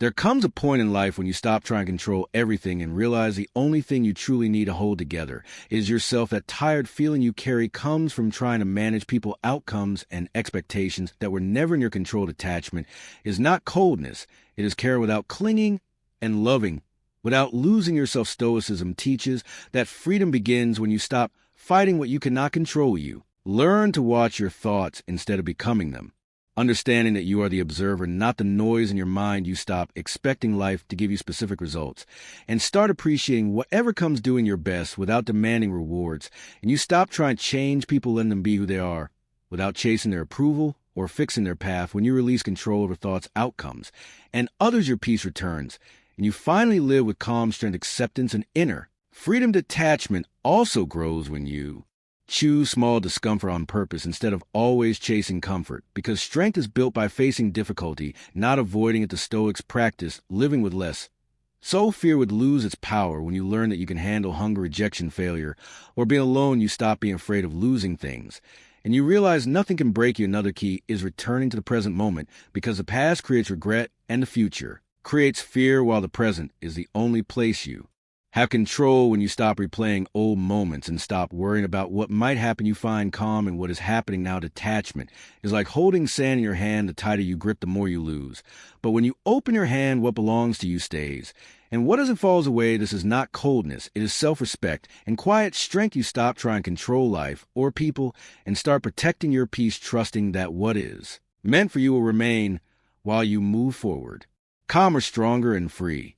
There comes a point in life when you stop trying to control everything and realize the only thing you truly need to hold together is yourself. That tired feeling you carry comes from trying to manage people's outcomes and expectations that were never in your control. Detachment is not coldness. It is care without clinging and loving without losing yourself. Stoicism teaches that freedom begins when you stop fighting what you cannot control. You learn to watch your thoughts instead of becoming them. Understanding that you are the observer, not the noise in your mind. You stop expecting life to give you specific results and start appreciating whatever comes doing your best without demanding rewards. And you stop trying to change people, letting them be who they are without chasing their approval or fixing their path. When you release control over thoughts, outcomes, and others, your peace returns. And you finally live with calm, strength, acceptance, and inner freedom. Detachment also grows when you choose small discomfort on purpose instead of always chasing comfort, because strength is built by facing difficulty, not avoiding it. The Stoics practice living with less. So fear would lose its power when you learn that you can handle hunger, rejection, failure, or being alone. You stop being afraid of losing things, and you realize nothing can break you. Another key is returning to the present moment, because the past creates regret and the future creates fear, while the present is the only place you have control. When you stop replaying old moments and stop worrying about what might happen, you find calm in what is happening now. Detachment is like holding sand in your hand. The tighter you grip, the more you lose. But when you open your hand, what belongs to you stays, and what doesn't falls away. This is not coldness. It is self-respect and quiet strength. You stop trying to control life or people and start protecting your peace, trusting that what is meant for you will remain while you move forward, calmer, stronger, and free.